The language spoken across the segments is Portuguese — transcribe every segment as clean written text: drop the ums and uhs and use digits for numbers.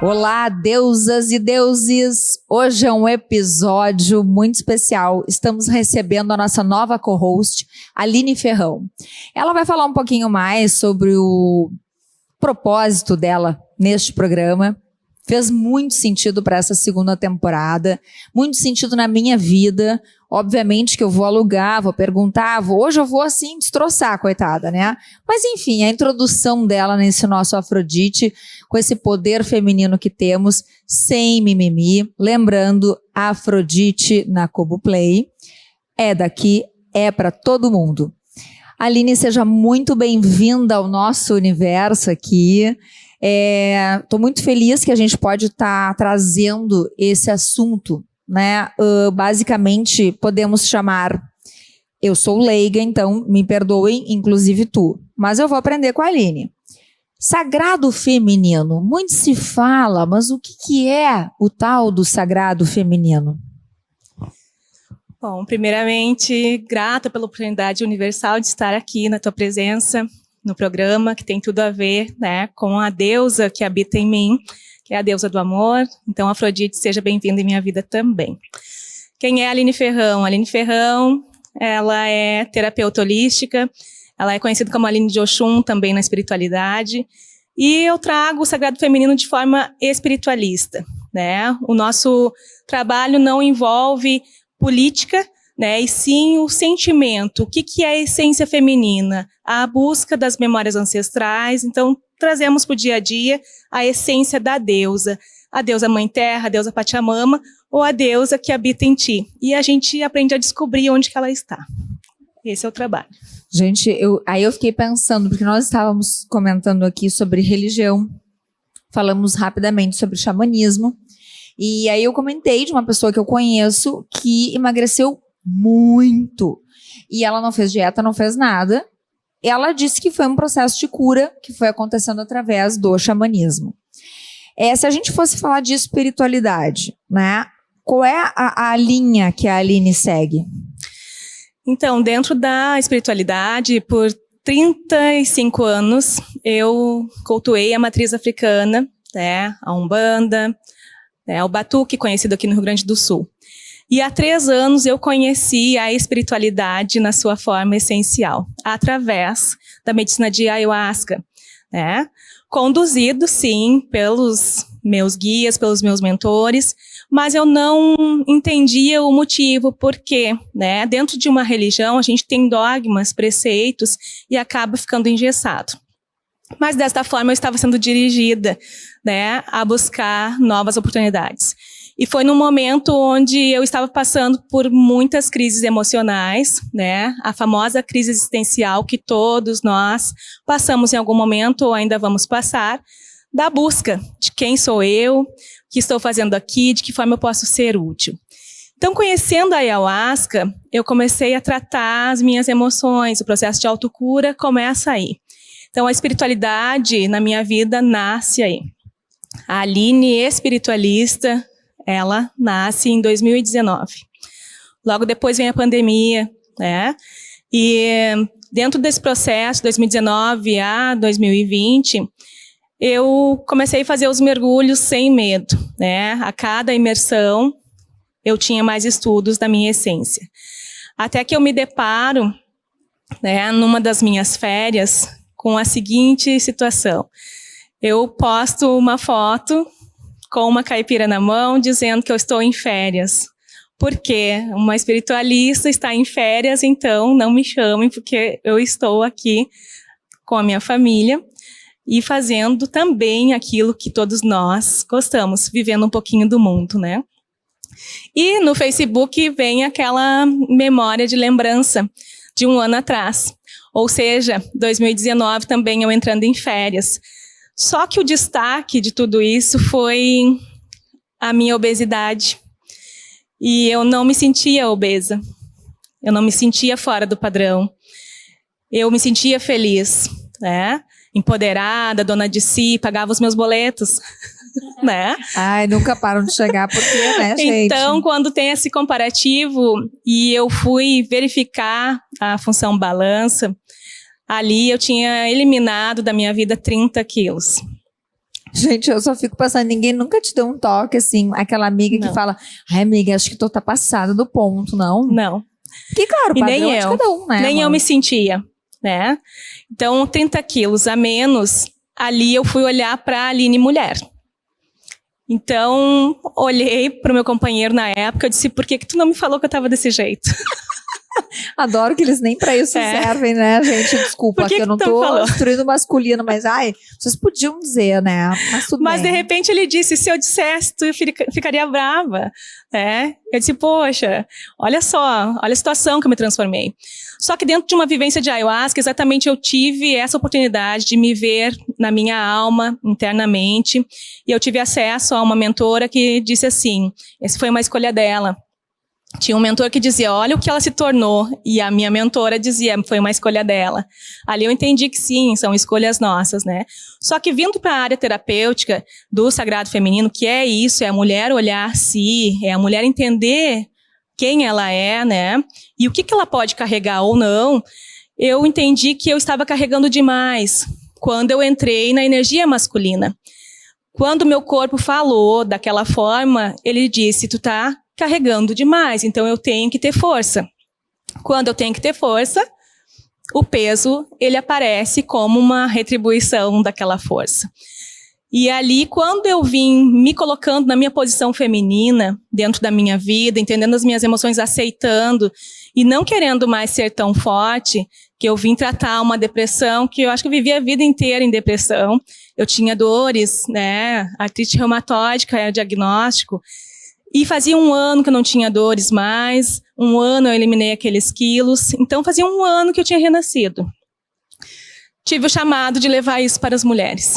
Olá, deusas e deuses! Hoje é um episódio muito especial. Estamos recebendo a nossa nova co-host, Aline Ferrão. Ela vai falar um pouquinho mais sobre o propósito dela neste programa. Fez muito sentido para essa segunda temporada, muito sentido na minha vida. Obviamente que eu vou alugar, vou perguntar, hoje eu vou assim destroçar, coitada, né? Mas enfim, a introdução dela nesse nosso Afrodite, com esse poder feminino que temos, sem mimimi. Lembrando, Afrodite na Kobo Play é daqui, é para todo mundo. Aline, seja muito bem-vinda ao nosso universo aqui. Estou muito feliz que a gente pode estar trazendo esse assunto, né? Basicamente, podemos chamar... Eu sou leiga, então me perdoem, inclusive tu. Mas eu vou aprender com a Aline. Sagrado feminino. Muito se fala, mas o que é o tal do sagrado feminino? Bom, primeiramente, grata pela oportunidade universal de estar aqui na tua presença, no programa, que tem tudo a ver, né, com a deusa que habita em mim, que é a deusa do amor. Então, Afrodite, seja bem-vinda em minha vida também. Quem é a Aline Ferrão? A Aline Ferrão, ela é terapeuta holística, ela é conhecida como Aline de Oxum, também na espiritualidade, e eu trago o sagrado feminino de forma espiritualista, né? O nosso trabalho não envolve política, né, e sim o sentimento. O que é a essência feminina? A busca das memórias ancestrais. Então, trazemos para o dia a dia a essência da deusa. A deusa Mãe Terra, a deusa Pachamama, ou a deusa que habita em ti. E a gente aprende a descobrir onde que ela está. Esse é o trabalho. Gente, aí eu fiquei pensando, porque nós estávamos comentando aqui sobre religião, falamos rapidamente sobre xamanismo, e aí eu comentei de uma pessoa que eu conheço que emagreceu muito. E ela não fez dieta, não fez nada. Ela disse que foi um processo de cura que foi acontecendo através do xamanismo. Se a gente fosse falar de espiritualidade, né? Qual é a linha que a Aline segue? Então, dentro da espiritualidade, por 35 anos, eu cultuei a matriz africana, né? A Umbanda, né? O Batuque, conhecido aqui no Rio Grande do Sul. E há 3 anos eu conheci a espiritualidade na sua forma essencial, através da medicina de ayahuasca, né? Conduzido, sim, pelos meus guias, pelos meus mentores, mas eu não entendia o motivo, porque, né? Dentro de uma religião, a gente tem dogmas, preceitos, e acaba ficando engessado. Mas desta forma eu estava sendo dirigida, né, a buscar novas oportunidades. E foi num momento onde eu estava passando por muitas crises emocionais, né? A famosa crise existencial que todos nós passamos em algum momento ou ainda vamos passar, da busca de quem sou eu, o que estou fazendo aqui, de que forma eu posso ser útil. Então, conhecendo a ayahuasca, eu comecei a tratar as minhas emoções, o processo de autocura começa aí. Então, a espiritualidade na minha vida nasce aí. A Aline espiritualista, ela nasce em 2019. Logo depois vem a pandemia, né? E dentro desse processo, 2019 a 2020, eu comecei a fazer os mergulhos sem medo, né? A cada imersão, eu tinha mais estudos da minha essência. Até que eu me deparo, né, numa das minhas férias, com a seguinte situação. Eu posto uma foto com uma caipira na mão, dizendo que eu estou em férias. Por quê? Uma espiritualista está em férias, então não me chamem, porque eu estou aqui com a minha família e fazendo também aquilo que todos nós gostamos, vivendo um pouquinho do mundo, né? E no Facebook vem aquela memória de lembrança de um ano atrás. Ou seja, 2019 também eu entrando em férias. Só que o destaque de tudo isso foi a minha obesidade. E eu não me sentia obesa. Eu não me sentia fora do padrão. Eu me sentia feliz, né? Empoderada, dona de si, pagava os meus boletos, né? Ai, nunca param de chegar, porque, né, gente? Então, quando tem esse comparativo, e eu fui verificar a função balança, Ali eu tinha eliminado da minha vida 30 quilos. Gente, eu só fico pensando, ninguém nunca te deu um toque, assim, aquela amiga Não. que fala, ai, amiga, acho que tu tá passada do ponto, não? Não. Que claro, E padrão nem é de eu. cada um, né? Nem eu me sentia, né? Então, 30 quilos a menos, ali eu fui olhar para a Aline mulher. Então, olhei para o meu companheiro na época, eu disse, por que tu não me falou que eu estava desse jeito? Adoro que eles nem pra isso servem, né, gente? Desculpa, Por que eu que não tu tô falou? destruindo o masculino, mas ai, vocês podiam dizer, né? Mas tudo Mas bem. de repente ele disse, se eu dissesse, tu ficaria brava, né? Eu disse, poxa, olha só, olha a situação que eu me transformei. Só que dentro de uma vivência de ayahuasca, exatamente eu tive essa oportunidade de me ver na minha alma, internamente, e eu tive acesso a uma mentora que disse assim, essa foi uma escolha dela. Tinha um mentor que dizia, olha o que ela se tornou, e a minha mentora dizia, foi uma escolha dela. Ali eu entendi que sim, são escolhas nossas, né? Só que vindo para a área terapêutica do sagrado feminino, que é isso, é a mulher olhar si, é a mulher entender quem ela é, né? E o que ela pode carregar ou não, eu entendi que eu estava carregando demais quando eu entrei na energia masculina. Quando meu corpo falou daquela forma, ele disse, tu tá carregando demais, então eu tenho que ter força. Quando eu tenho que ter força, o peso, ele aparece como uma retribuição daquela força. E ali, quando eu vim me colocando na minha posição feminina, dentro da minha vida, entendendo as minhas emoções, aceitando, e não querendo mais ser tão forte, que eu vim tratar uma depressão, que eu acho que eu vivi a vida inteira em depressão. Eu tinha dores, né, artrite reumatoide, era o diagnóstico, e fazia 1 ano que eu não tinha dores mais, 1 ano eu eliminei aqueles quilos, então fazia 1 ano que eu tinha renascido. Tive o chamado de levar isso para as mulheres,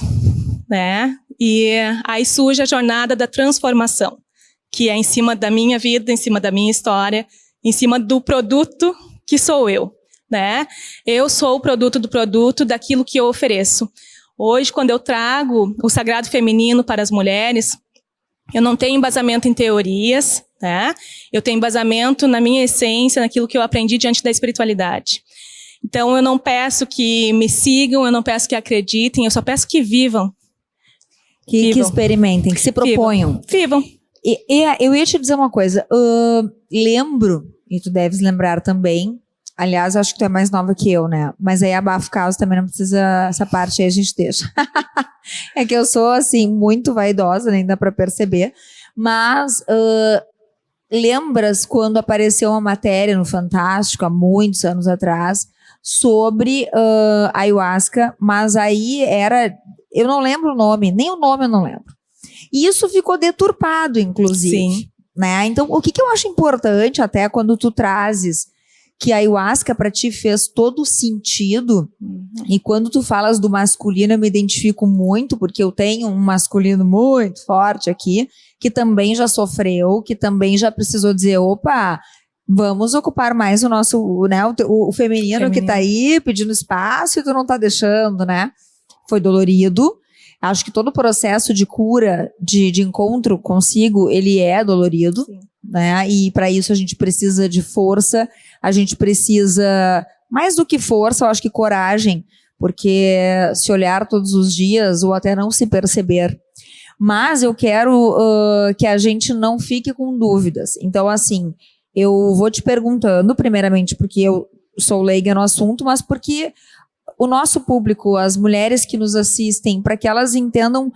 né? E aí surge a jornada da transformação, que é em cima da minha vida, em cima da minha história, em cima do produto que sou eu, né? Eu sou o produto daquilo que eu ofereço. Hoje, quando eu trago o sagrado feminino para as mulheres, eu não tenho embasamento em teorias, tá? Eu tenho embasamento na minha essência, naquilo que eu aprendi diante da espiritualidade. Então, eu não peço que me sigam, eu não peço que acreditem, eu só peço que vivam. Que experimentem, que se proponham. Vivam. E eu ia te dizer uma coisa, lembro, e tu deves lembrar também, aliás, acho que tu é mais nova que eu, né? Mas aí abafa o caso, também não precisa, essa parte aí a gente deixa. É que eu sou, assim, muito vaidosa, nem dá pra perceber. Mas, lembras quando apareceu uma matéria no Fantástico, há muitos anos atrás, sobre ayahuasca, mas aí era, eu não lembro o nome, nem o nome eu não lembro. E isso ficou deturpado, inclusive. Sim. Né? Então, o que eu acho importante, até quando tu trazes que a ayahuasca para ti fez todo sentido, e quando tu falas do masculino, eu me identifico muito, porque eu tenho um masculino muito forte aqui, que também já sofreu, que também já precisou dizer, opa, vamos ocupar mais o nosso, né, o feminino que tá aí pedindo espaço e tu não tá deixando, né? Foi dolorido. Acho que todo o processo de cura, de encontro consigo, ele é dolorido, né? E para isso a gente precisa de força, a gente precisa, mais do que força, eu acho que coragem, porque se olhar todos os dias ou até não se perceber. Mas eu quero que a gente não fique com dúvidas. Então, assim, eu vou te perguntando, primeiramente, porque eu sou leiga no assunto, mas porque o nosso público, as mulheres que nos assistem, para que elas entendam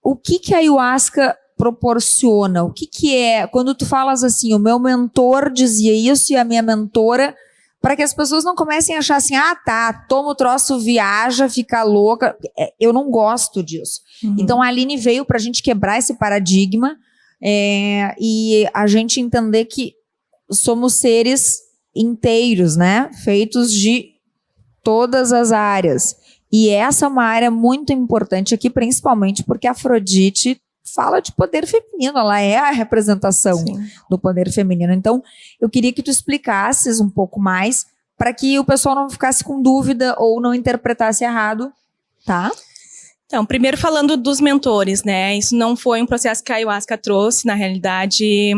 o que a ayahuasca proporciona, o que é, quando tu falas assim, o meu mentor dizia isso e a minha mentora, para que as pessoas não comecem a achar assim, ah tá, toma o troço, viaja, fica louca, eu não gosto disso. Então a Aline veio para a gente quebrar esse paradigma e a gente entender que somos seres inteiros, né, feitos de todas as áreas. E essa é uma área muito importante aqui, principalmente porque a Afrodite fala de poder feminino, ela é a representação do poder feminino. Então, eu queria que tu explicasses um pouco mais para que o pessoal não ficasse com dúvida ou não interpretasse errado, tá? Então, primeiro falando dos mentores, né? Isso não foi um processo que a ayahuasca trouxe, na realidade,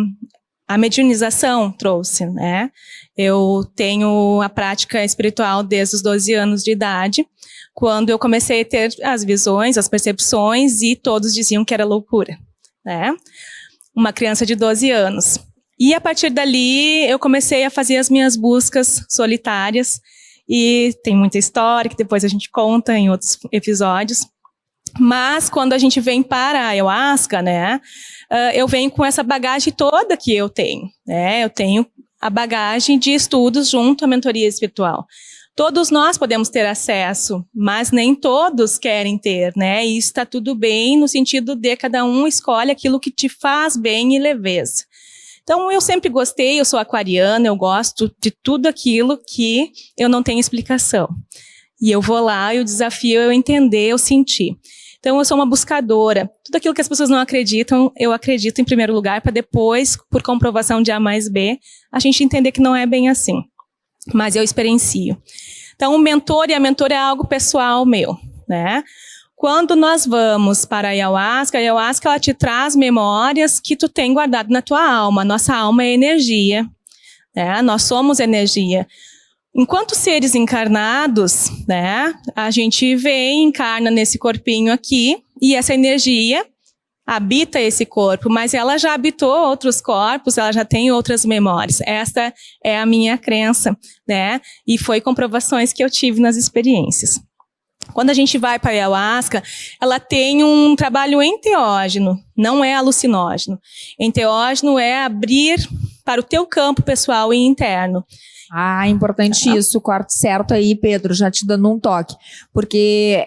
a mediunização trouxe, né? Eu tenho a prática espiritual desde os 12 anos de idade, quando eu comecei a ter as visões, as percepções, e todos diziam que era loucura, né? Uma criança de 12 anos. E a partir dali, eu comecei a fazer as minhas buscas solitárias, e tem muita história que depois a gente conta em outros episódios. Mas quando a gente vem para a Ayahuasca, né, eu venho com essa bagagem toda que eu tenho, né? Eu tenho a bagagem de estudos junto à mentoria espiritual. Todos nós podemos ter acesso, mas nem todos querem ter, né? E isso está tudo bem no sentido de cada um escolhe aquilo que te faz bem e leveza. Então, eu sempre gostei, eu sou aquariana, eu gosto de tudo aquilo que eu não tenho explicação. E eu vou lá e o desafio é eu entender, eu sentir. Então, eu sou uma buscadora. Tudo aquilo que as pessoas não acreditam, eu acredito em primeiro lugar, para depois, por comprovação de A mais B, a gente entender que não é bem assim. Mas eu experiencio. Então, o mentor e a mentora é algo pessoal meu, né? Quando nós vamos para a Ayahuasca ela te traz memórias que tu tem guardado na tua alma. Nossa alma é energia, né? Nós somos energia. Enquanto seres encarnados, né, a gente vem, encarna nesse corpinho aqui, e essa energia habita esse corpo, mas ela já habitou outros corpos, ela já tem outras memórias. Essa é a minha crença, né, e foi comprovações que eu tive nas experiências. Quando a gente vai para a Ayahuasca, ela tem um trabalho enteógeno, não é alucinógeno. Enteógeno é abrir para o teu campo pessoal e interno. Ah, importante isso, corte certo aí, Pedro, já te dando um toque. Porque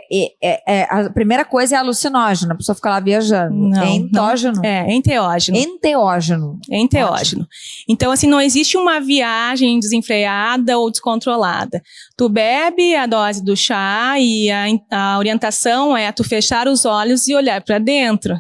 a primeira coisa é alucinógeno, a pessoa fica lá viajando. Não, é entógeno? Não, é enteógeno. Enteógeno. Enteógeno. Então, assim, não existe uma viagem desenfreada ou descontrolada. Tu bebe a dose do chá e a orientação é tu fechar os olhos e olhar para dentro.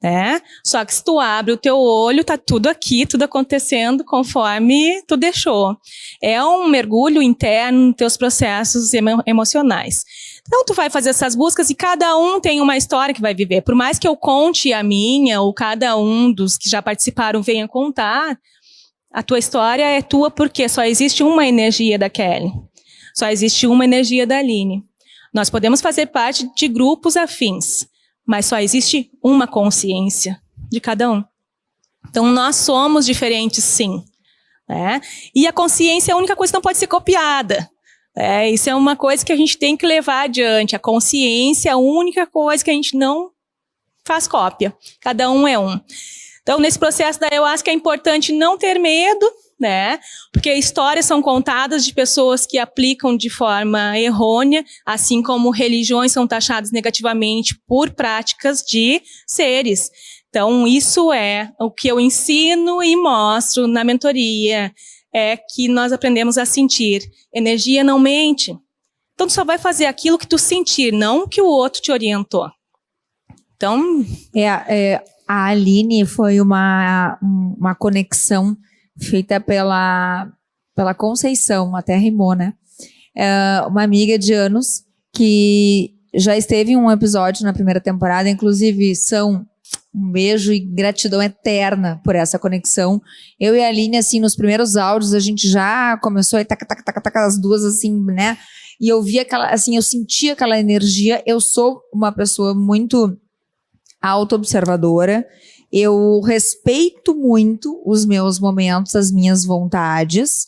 Né? Só que se tu abre o teu olho, tá tudo aqui, tudo acontecendo conforme tu deixou. É um mergulho interno nos teus processos emocionais. Então tu vai fazer essas buscas e cada um tem uma história que vai viver. Por mais que eu conte a minha, ou cada um dos que já participaram venha contar, a tua história é tua porque só existe uma energia da Kelly. Só existe uma energia da Aline. Nós podemos fazer parte de grupos afins, mas só existe uma consciência de cada um. Então, nós somos diferentes, sim. Né? E a consciência é a única coisa que não pode ser copiada. Isso é uma coisa que a gente tem que levar adiante. A consciência é a única coisa que a gente não faz cópia. Cada um é um. Então, nesse processo da Ayahuasca é importante não ter medo, né? Porque histórias são contadas de pessoas que aplicam de forma errônea, assim como religiões são taxadas negativamente por práticas de seres. Então, isso é o que eu ensino e mostro na mentoria, é que nós aprendemos a sentir. Energia não mente. Então, tu só vai fazer aquilo que tu sentir, não que o outro te orientou. Então... A Aline foi uma conexão feita pela Conceição, até rimou, né? Uma amiga de anos que já esteve em um episódio na primeira temporada, inclusive um beijo e gratidão eterna por essa conexão. Eu e a Aline, assim, nos primeiros áudios, a gente já começou a taca, as duas, assim, né? E eu via eu sentia aquela energia. Eu sou uma pessoa muito auto-observadora. Eu respeito muito os meus momentos, as minhas vontades,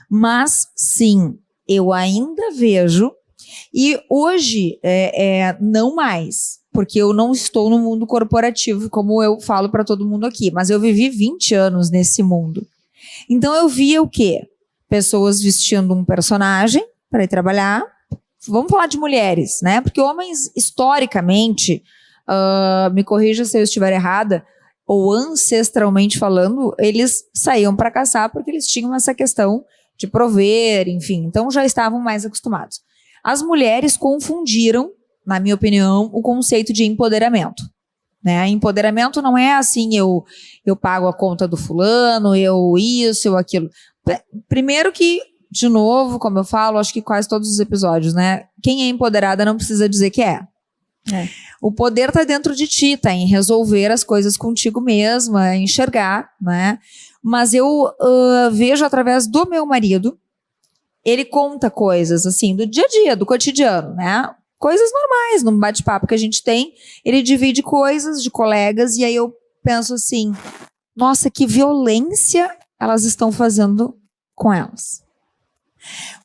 mas sim, eu ainda vejo, e hoje não mais, porque eu não estou no mundo corporativo, como eu falo para todo mundo aqui, mas eu vivi 20 anos nesse mundo. Então eu via o quê? Pessoas vestindo um personagem para ir trabalhar. Vamos falar de mulheres, né? Porque homens, historicamente, me corrija se eu estiver errada, ou ancestralmente falando, eles saíam para caçar porque eles tinham essa questão de prover, enfim, então já estavam mais acostumados. As mulheres confundiram, na minha opinião, o conceito de empoderamento. Né? Empoderamento não é assim, eu pago a conta do fulano, eu aquilo. Primeiro que, de novo, como eu falo, acho que quase todos os episódios, né? Quem é empoderada não precisa dizer que é. O poder está dentro de ti, tá em resolver as coisas contigo mesma, enxergar, né? Mas eu vejo através do meu marido, ele conta coisas assim do dia a dia, do cotidiano, né? Coisas normais, num bate-papo que a gente tem, ele divide coisas de colegas e aí eu penso assim, nossa, que violência elas estão fazendo com elas.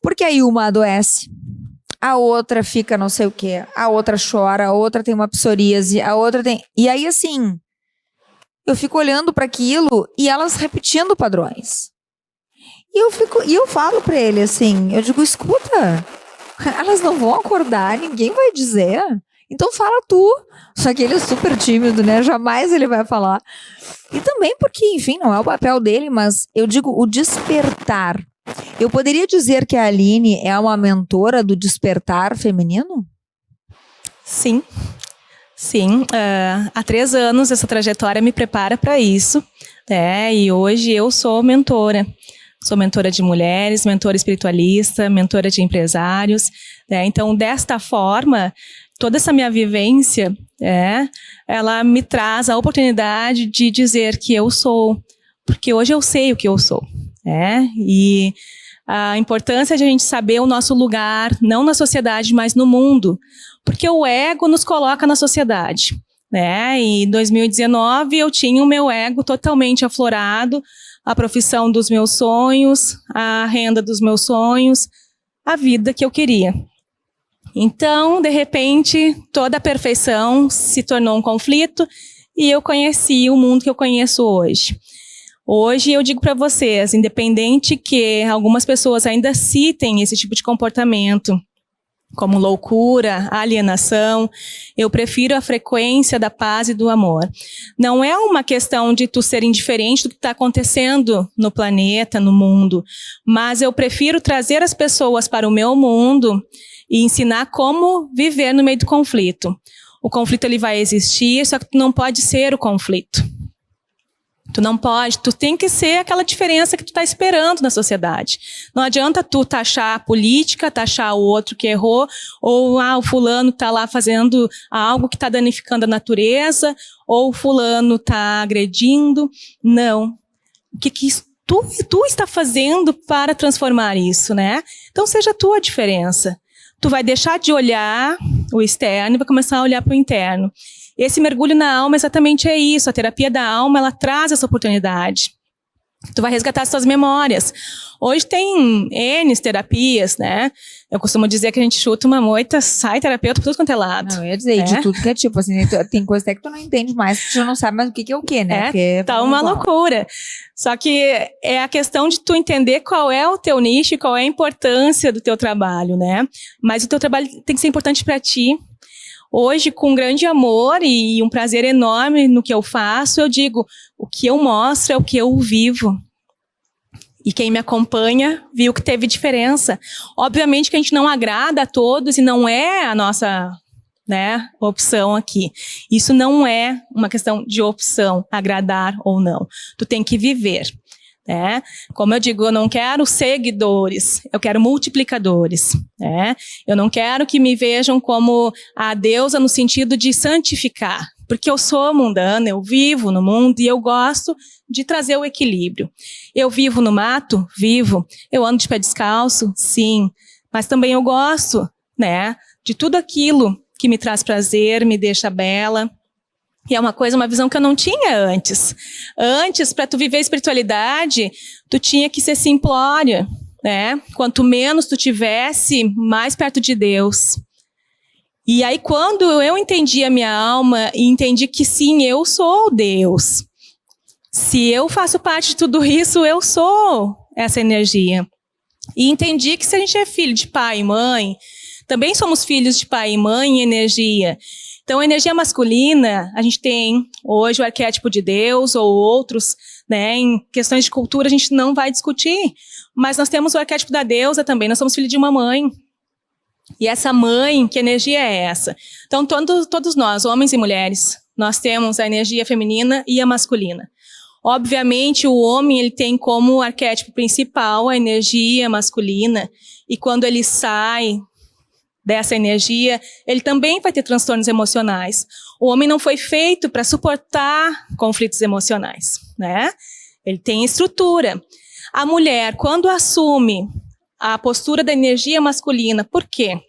Porque aí uma adoece, a outra fica não sei o quê, a outra chora, a outra tem uma psoríase, a outra tem... E aí, assim, eu fico olhando para aquilo e elas repetindo padrões. E eu falo para ele assim, eu digo, escuta, elas não vão acordar, ninguém vai dizer. Então fala tu. Só que ele é super tímido, né? Jamais ele vai falar. E também porque, enfim, não é o papel dele, mas eu digo o despertar. Eu poderia dizer que a Aline é uma mentora do despertar feminino? Sim, sim. Há 3 anos essa trajetória me prepara para isso, né? E hoje eu sou mentora. Sou mentora de mulheres, mentora espiritualista, mentora de empresários, né? Então, desta forma, toda essa minha vivência, ela me traz a oportunidade de dizer que eu sou, porque hoje eu sei o que eu sou. E a importância de a gente saber o nosso lugar, não na sociedade, mas no mundo, porque o ego nos coloca na sociedade, né? E em 2019 eu tinha o meu ego totalmente aflorado, a profissão dos meus sonhos, a renda dos meus sonhos, a vida que eu queria. Então, de repente, toda a perfeição se tornou um conflito e eu conheci o mundo que eu conheço hoje. Hoje eu digo para vocês, independente que algumas pessoas ainda citem esse tipo de comportamento, como loucura, alienação, eu prefiro a frequência da paz e do amor. Não é uma questão de tu ser indiferente do que está acontecendo no planeta, no mundo, mas eu prefiro trazer as pessoas para o meu mundo e ensinar como viver no meio do conflito. O conflito ele vai existir, só que tu não pode ser o conflito. Tu não pode, tu tem que ser aquela diferença que tu está esperando na sociedade. Não adianta tu taxar a política, taxar o outro que errou, ou o fulano está lá fazendo algo que está danificando a natureza, ou o fulano está agredindo. Não. O que tu está fazendo para transformar isso, né? Então seja tu a diferença. Tu vai deixar de olhar o externo e vai começar a olhar para o interno. Esse mergulho na alma exatamente é isso. A terapia da alma, ela traz essa oportunidade. Tu vai resgatar as tuas memórias. Hoje tem N terapias, né? Eu costumo dizer que a gente chuta uma moita, sai terapeuta por tudo quanto é lado. Não, eu ia dizer, de tudo que é tipo, assim, tem coisa até que tu não entende mais, que tu já não sabe mais o que é o que, né? Porque Tá uma loucura. Só que é a questão de tu entender qual é o teu nicho e qual é a importância do teu trabalho, né? Mas o teu trabalho tem que ser importante para ti. Hoje, com grande amor e um prazer enorme no que eu faço, eu digo, o que eu mostro é o que eu vivo. E quem me acompanha viu que teve diferença. Obviamente que a gente não agrada a todos e não é a nossa, né, opção aqui. Isso não é uma questão de opção, agradar ou não. Tu tem que viver. né? Como eu digo, eu não quero seguidores, eu quero multiplicadores, né? Eu não quero que me vejam como a deusa no sentido de santificar, porque eu sou mundana, eu vivo no mundo e eu gosto de trazer o equilíbrio. Eu vivo no mato? Vivo. Eu ando de pé descalço? Sim. Mas também eu gosto, né, de tudo aquilo que me traz prazer, me deixa bela. E é uma coisa, uma visão que eu não tinha antes. Antes, para tu viver a espiritualidade, tu tinha que ser simplória, né? Quanto menos tu tivesse, mais perto de Deus. E aí, quando eu entendi a minha alma e entendi que sim, eu sou Deus. Se eu faço parte de tudo isso, eu sou essa energia. E entendi que se a gente é filho de pai e mãe, também somos filhos de pai e mãe em energia. Então, a energia masculina, a gente tem hoje o arquétipo de Deus ou outros, né? Em questões de cultura, a gente não vai discutir. Mas nós temos o arquétipo da deusa também. Nós somos filhos de uma mãe. E essa mãe, que energia é essa? Então, todos nós, homens e mulheres, nós temos a energia feminina e a masculina. Obviamente, o homem ele tem como arquétipo principal a energia masculina. E quando ele sai dessa energia, ele também vai ter transtornos emocionais. O homem não foi feito para suportar conflitos emocionais, né? Ele tem estrutura. A mulher, quando assume a postura da energia masculina, por quê?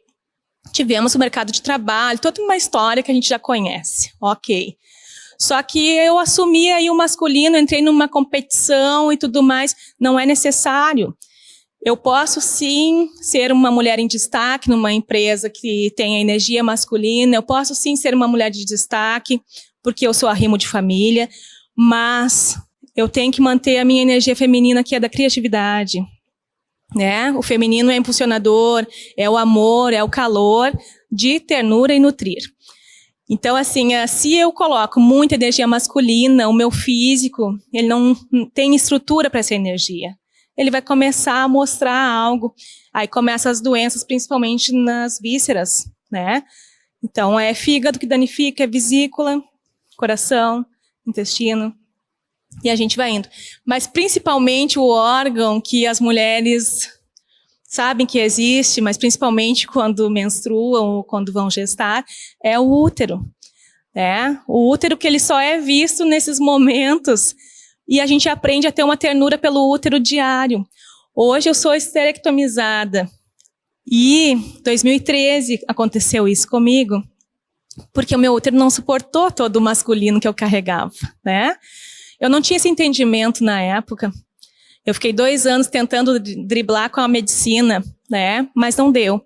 Tivemos o mercado de trabalho, toda uma história que a gente já conhece, ok. Só que eu assumi aí o masculino, entrei numa competição e tudo mais, não é necessário. Eu posso sim ser uma mulher em destaque numa empresa que tem a energia masculina, eu posso sim ser uma mulher de destaque, porque eu sou arrimo de família, mas eu tenho que manter a minha energia feminina, que é da criatividade, né? O feminino é impulsionador, é o amor, é o calor de ternura e nutrir. Então, assim, se eu coloco muita energia masculina, o meu físico, ele não tem estrutura para essa energia. Ele vai começar a mostrar algo. Aí começam as doenças, principalmente nas vísceras, né? Então, é fígado que danifica, é vesícula, coração, intestino, e a gente vai indo. Mas, principalmente, o órgão que as mulheres sabem que existe, mas principalmente quando menstruam ou quando vão gestar, é o útero. Né? O útero que ele só é visto nesses momentos e a gente aprende a ter uma ternura pelo útero diário. Hoje eu sou esterectomizada e em 2013 aconteceu isso comigo, porque o meu útero não suportou todo o masculino que eu carregava, né? Eu não tinha esse entendimento na época. Eu fiquei 2 anos tentando driblar com a medicina, né? Mas não deu.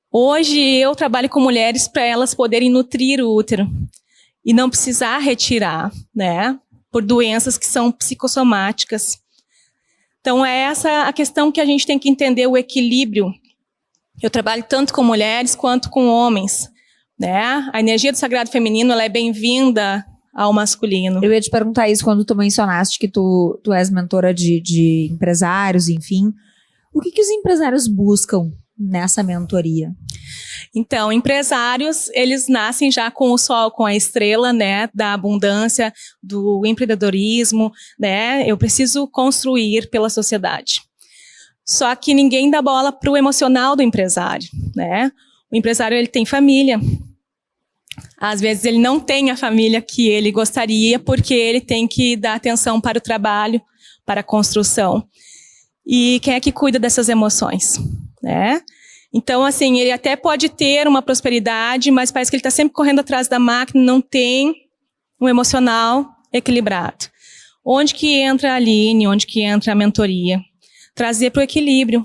Hoje eu trabalho com mulheres para elas poderem nutrir o útero e não precisar retirar, né? Por doenças que são psicossomáticas. Então, é essa a questão que a gente tem que entender, o equilíbrio. Eu trabalho tanto com mulheres quanto com homens, né? A energia do sagrado feminino, ela é bem-vinda ao masculino. Eu ia te perguntar isso quando tu mencionaste que tu és mentora de empresários, enfim. O que os empresários buscam nessa mentoria? Então, empresários, eles nascem já com o sol, com a estrela, né, da abundância, do empreendedorismo, né? Eu preciso construir pela sociedade. Só que ninguém dá bola para o emocional do empresário, né? O empresário, ele tem família. Às vezes ele não tem a família que ele gostaria, porque ele tem que dar atenção para o trabalho, para a construção. E quem é que cuida dessas emoções, né? Então, assim, ele até pode ter uma prosperidade, mas parece que ele está sempre correndo atrás da máquina, não tem um emocional equilibrado. Onde que entra a Aline, onde que entra a mentoria? Trazer para o equilíbrio.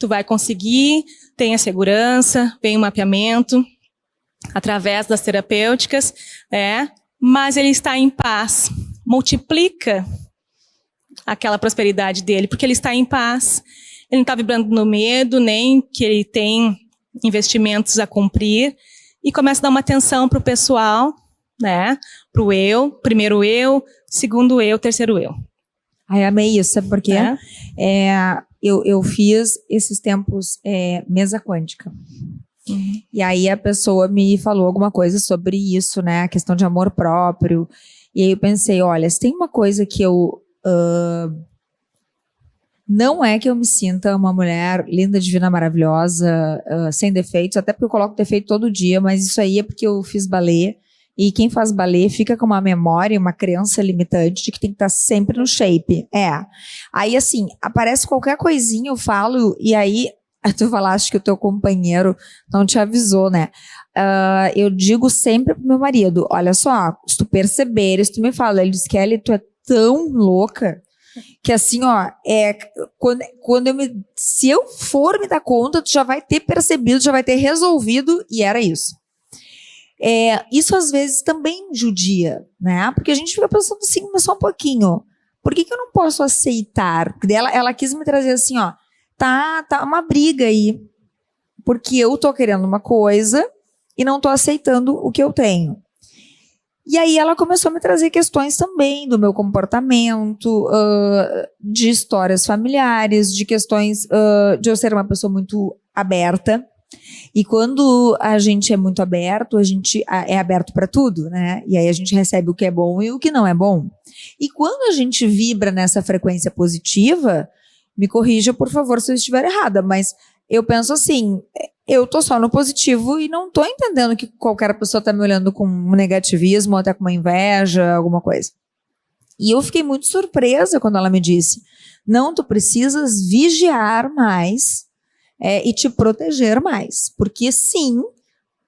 Tu vai conseguir, tem a segurança, vem o mapeamento, através das terapêuticas, mas ele está em paz. Multiplica aquela prosperidade dele, porque ele está em paz. Ele não está vibrando no medo, nem que ele tem investimentos a cumprir, e começa a dar uma atenção para o pessoal, né? Para o eu, primeiro eu, segundo eu, terceiro eu. Ai, amei isso, sabe por quê? Eu fiz esses tempos mesa quântica. Uhum. E aí a pessoa me falou alguma coisa sobre isso, né? A questão de amor próprio. E aí eu pensei, olha, se tem uma coisa que eu... não é que eu me sinta uma mulher linda, divina, maravilhosa, sem defeitos, até porque eu coloco defeito todo dia, mas isso aí é porque eu fiz balé, e quem faz balé fica com uma memória, uma crença limitante de que tem que estar sempre no shape. Aí assim, aparece qualquer coisinha, eu falo, e aí tu falaste que o teu companheiro não te avisou, né? Eu digo sempre pro meu marido, olha só, se tu perceberes, tu me fala, ele diz, Kelly, tu é tão louca, que assim, ó, se eu for me dar conta, tu já vai ter percebido, já vai ter resolvido, e era isso. Isso às vezes também judia, né? Porque a gente fica pensando assim, mas só um pouquinho, por que eu não posso aceitar? Porque ela quis me trazer assim, ó, tá uma briga aí, porque eu tô querendo uma coisa e não tô aceitando o que eu tenho. E aí ela começou a me trazer questões também do meu comportamento, de histórias familiares, de questões de eu ser uma pessoa muito aberta. E quando a gente é muito aberto, a gente é aberto para tudo, né? E aí a gente recebe o que é bom e o que não é bom. E quando a gente vibra nessa frequência positiva, me corrija, por favor, se eu estiver errada, mas eu penso assim, eu tô só no positivo e não tô entendendo que qualquer pessoa tá me olhando com um negativismo, ou até com uma inveja, alguma coisa. E eu fiquei muito surpresa quando ela me disse, não, tu precisas vigiar mais e te proteger mais, porque sim,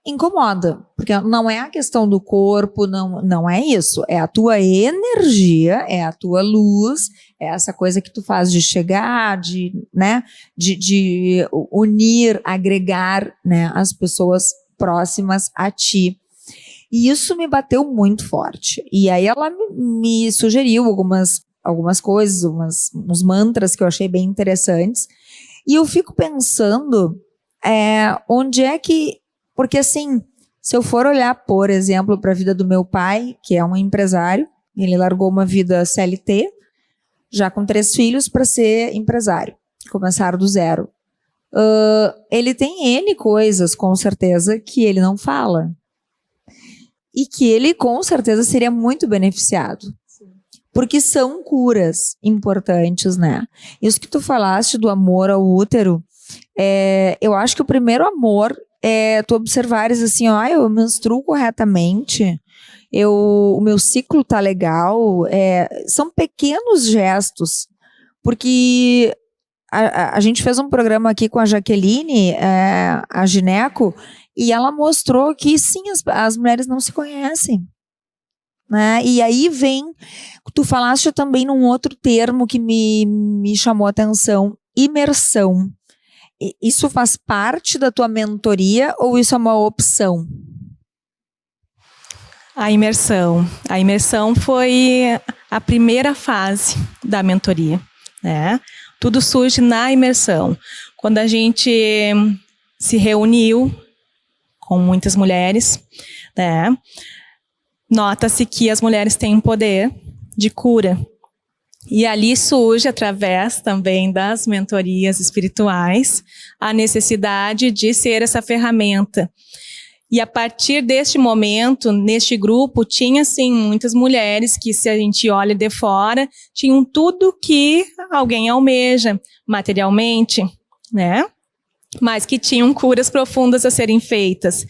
incomoda, porque não é a questão do corpo, não é isso, é a tua energia, é a tua luz, é essa coisa que tu faz de chegar, de unir, agregar, né, as pessoas próximas a ti. E isso me bateu muito forte. E aí ela me sugeriu algumas coisas, uns mantras que eu achei bem interessantes. E eu fico pensando onde é que... Porque assim, se eu for olhar, por exemplo, para a vida do meu pai, que é um empresário, ele largou uma vida CLT, já com 3 filhos, para ser empresário. Começaram do zero. Ele tem coisas, com certeza, que ele não fala. E que ele, com certeza, seria muito beneficiado. Sim. Porque são curas importantes, né? Isso que tu falaste do amor ao útero, eu acho que o primeiro amor é tu observares assim, eu menstruo corretamente, o meu ciclo tá legal, são pequenos gestos, porque a gente fez um programa aqui com a Jaqueline, a gineco, e ela mostrou que sim, as mulheres não se conhecem, né? E aí tu falaste também num outro termo que me chamou a atenção, imersão. Isso faz parte da tua mentoria ou isso é uma opção? A imersão foi a primeira fase da mentoria, né? Tudo surge na imersão. Quando a gente se reuniu com muitas mulheres, né? Nota-se que as mulheres têm um poder de cura. E ali surge, através também das mentorias espirituais, a necessidade de ser essa ferramenta. E a partir deste momento, neste grupo, tinha sim muitas mulheres que, se a gente olha de fora, tinham tudo que alguém almeja materialmente, né? Mas que tinham curas profundas a serem feitas.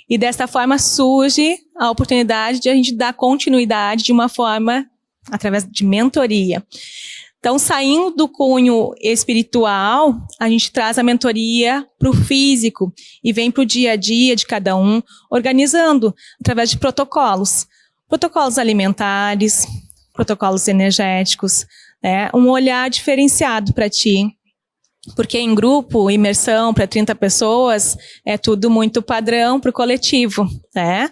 E desta forma surge a oportunidade de a gente dar continuidade de uma forma através de mentoria. Então, saindo do cunho espiritual, a gente traz a mentoria para o físico e vem para o dia a dia de cada um, organizando através de protocolos. Protocolos alimentares, protocolos energéticos, né? Um olhar diferenciado para ti. Porque em grupo, imersão para 30 pessoas, é tudo muito padrão para o coletivo, né?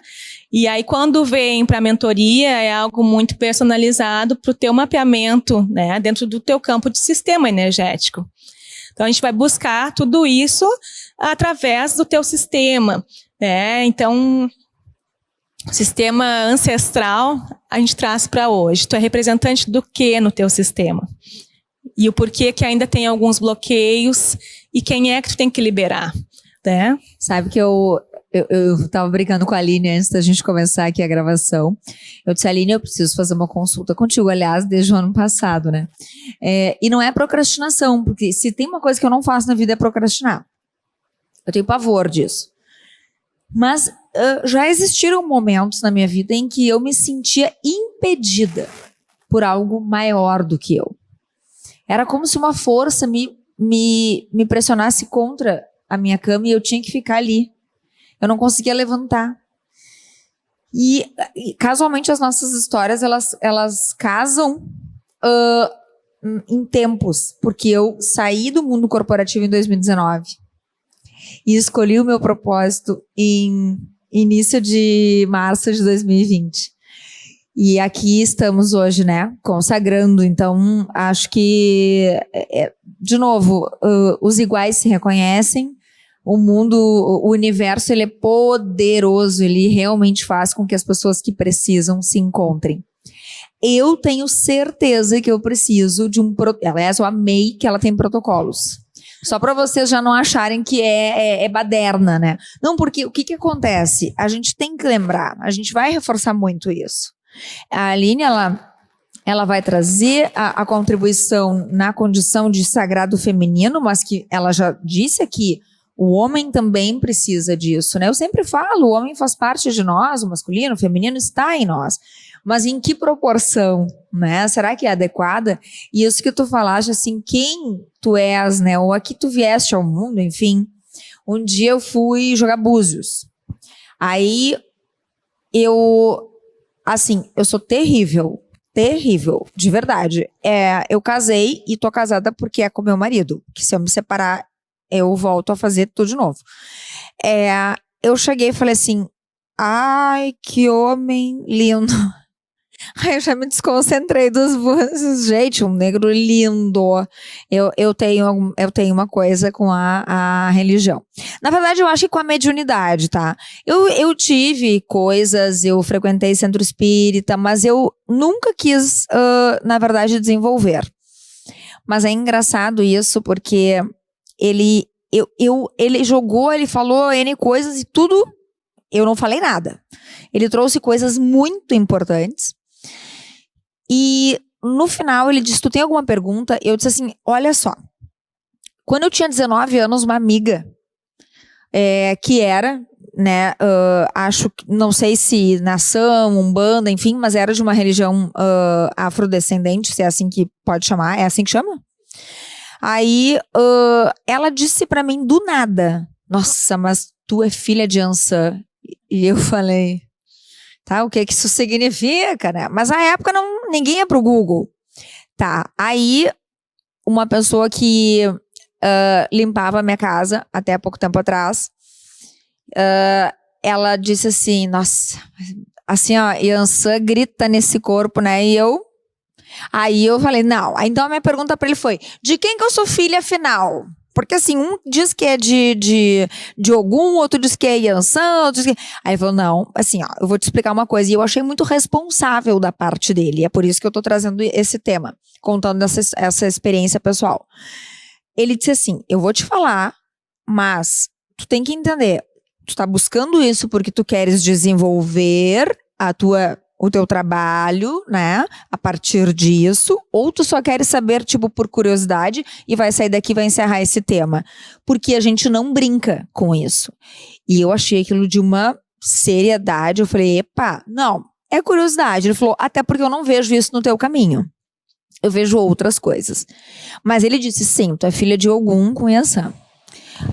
E aí, quando vem para a mentoria, é algo muito personalizado para o teu mapeamento, né? Dentro do teu campo de sistema energético. Então, a gente vai buscar tudo isso através do teu sistema, né? Então, o sistema ancestral, a gente traz para hoje. Tu é representante do que no teu sistema? E o porquê que ainda tem alguns bloqueios e quem é que tu tem que liberar, né? Sabe que eu tava brincando com a Aline antes da gente começar aqui a gravação. Eu disse, Aline, eu preciso fazer uma consulta contigo, aliás, desde o ano passado, né? E não é procrastinação, porque se tem uma coisa que eu não faço na vida é procrastinar. Eu tenho pavor disso. Mas já existiram momentos na minha vida em que eu me sentia impedida por algo maior do que eu. Era como se uma força me pressionasse contra a minha cama e eu tinha que ficar ali. Eu não conseguia levantar. E casualmente as nossas histórias, elas casam em tempos. Porque eu saí do mundo corporativo em 2019 e escolhi o meu propósito em início de março de 2020. E aqui estamos hoje, né, consagrando. Então, acho que, de novo, os iguais se reconhecem, o mundo, o universo, ele é poderoso, ele realmente faz com que as pessoas que precisam se encontrem. Eu tenho certeza que eu preciso de aliás, eu amei que ela tem protocolos. Só para vocês já não acharem que é baderna, né? Não, porque o que acontece? A gente tem que lembrar, a gente vai reforçar muito isso. A Aline, ela vai trazer a contribuição na condição de sagrado feminino, mas que ela já disse aqui, o homem também precisa disso, né? Eu sempre falo, o homem faz parte de nós, o masculino, o feminino está em nós. Mas em que proporção, né? Será que é adequada? E isso que tu falaste, assim, quem tu és, né? Ou a que tu vieste ao mundo, enfim. Um dia eu fui jogar búzios. Aí eu sou terrível, de verdade. Eu casei e tô casada porque é com meu marido, que se eu me separar, eu volto a fazer tudo de novo. Eu cheguei e falei assim, ai, que homem lindo. Aí eu já me desconcentrei dos búzios. Gente, um negro lindo. Eu tenho uma coisa com a religião. Na verdade, eu acho que com a mediunidade, tá? Eu tive coisas, eu frequentei centro espírita, mas eu nunca quis, na verdade, desenvolver. Mas é engraçado isso, porque ele jogou, ele falou N coisas e tudo, eu não falei nada. Ele trouxe coisas muito importantes. E no final ele disse, tu tem alguma pergunta? Eu disse assim, olha só. Quando eu tinha 19 anos, uma amiga, que era, né, não sei se nação, umbanda, enfim, mas era de uma religião afrodescendente, se é assim que pode chamar, é assim que chama? Aí ela disse pra mim do nada, nossa, mas tu é filha de Ansã. E eu falei, tá, o que isso significa, né? Mas na época ninguém ia pro Google. Tá, aí uma pessoa que limpava a minha casa até há pouco tempo atrás, ela disse assim, nossa, assim ó, Ansã grita nesse corpo, né? Aí eu falei, não. Então a minha pergunta pra ele foi, de quem que eu sou filha afinal? Porque assim, um diz que é de Ogum, outro diz que é Yansan, outro diz que... Aí ele falou, não, assim, ó, eu vou te explicar uma coisa. E eu achei muito responsável da parte dele. É por isso que eu tô trazendo esse tema, contando essa experiência pessoal. Ele disse assim, eu vou te falar, mas tu tem que entender, tu tá buscando isso porque tu queres desenvolver o teu trabalho, né, a partir disso, ou tu só queres saber, tipo, por curiosidade, e vai sair daqui e vai encerrar esse tema. Porque a gente não brinca com isso. E eu achei aquilo de uma seriedade, eu falei, epa, não, é curiosidade. Ele falou, até porque eu não vejo isso no teu caminho. Eu vejo outras coisas. Mas ele disse, sim, tu é filha de Ogum com Yansan.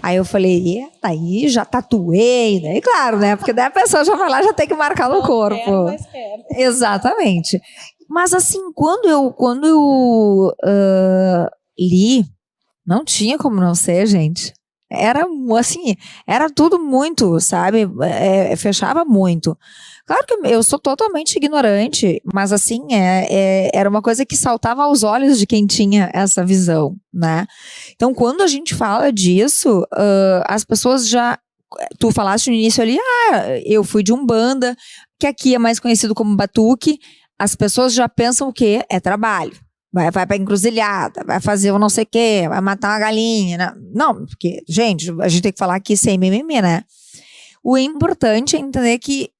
Aí eu falei, eita, aí já tatuei, né? E claro, né? Porque daí a pessoa já vai lá, já tem que marcar no corpo. Exatamente. Mas assim, quando eu li, não tinha como não ser, gente. Era assim, era tudo muito, sabe? Fechava muito. Claro que eu sou totalmente ignorante, mas assim, era uma coisa que saltava aos olhos de quem tinha essa visão, né? Então, quando a gente fala disso, as pessoas já... Tu falaste no início ali, eu fui de Umbanda, que aqui é mais conhecido como Batuque. As pessoas já pensam o quê? É trabalho. Vai pra encruzilhada, vai fazer o não sei o quê, vai matar uma galinha. Né? Não, porque, gente, a gente tem que falar aqui sem mimimi, né? O importante é entender que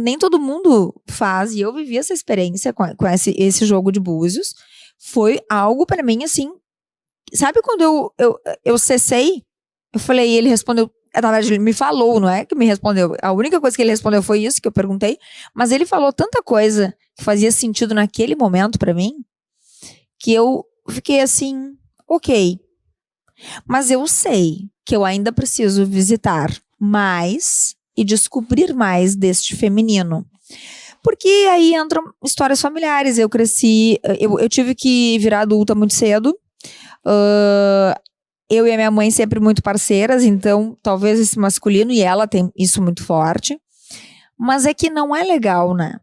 nem todo mundo faz, e eu vivi essa experiência com esse jogo de búzios. Foi algo pra mim, assim, sabe quando eu cessei? Eu falei, ele respondeu, na verdade ele me falou, não é que me respondeu, a única coisa que ele respondeu foi isso que eu perguntei, mas ele falou tanta coisa que fazia sentido naquele momento pra mim, que eu fiquei assim, ok, mas eu sei que eu ainda preciso visitar mais e descobrir mais deste feminino. Porque aí entram histórias familiares. Eu cresci, eu tive que virar adulta muito cedo. Eu e a minha mãe sempre muito parceiras, então talvez esse masculino, e ela tem isso muito forte. Mas é que não é legal, né?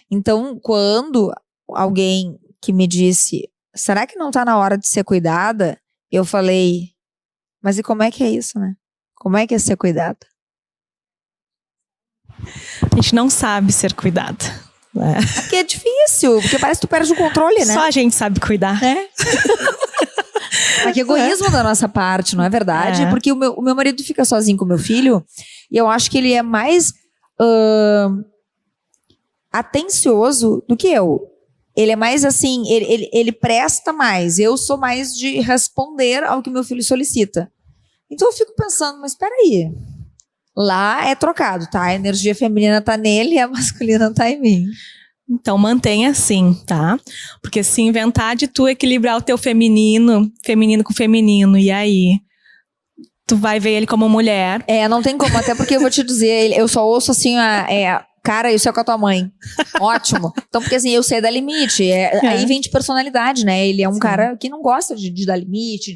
Então, quando alguém que me disse, será que não tá na hora de ser cuidada? Eu falei, mas e como é que é isso, né? Como é que é ser cuidada? A gente não sabe ser cuidada. Né? Porque é difícil, porque parece que tu perde o controle, né? Só a gente sabe cuidar. Mas que egoísmo da nossa parte, não é verdade? Porque o meu marido fica sozinho com o meu filho, e eu acho que ele é mais atencioso do que eu. Ele é mais assim, ele presta mais. Eu sou mais de responder ao que meu filho solicita. Então eu fico pensando, mas espera aí. Lá é trocado, tá? A energia feminina tá nele e a masculina tá em mim. Então, mantenha assim, tá? Porque se inventar de tu equilibrar o teu feminino com feminino, e aí? Tu vai ver ele como mulher. Não tem como, até porque eu vou te dizer, eu só ouço assim, cara, isso é com a tua mãe. Ótimo. Então, porque assim, eu sei dar limite. Aí vem de personalidade, né? Ele é um cara que não gosta de dar limite,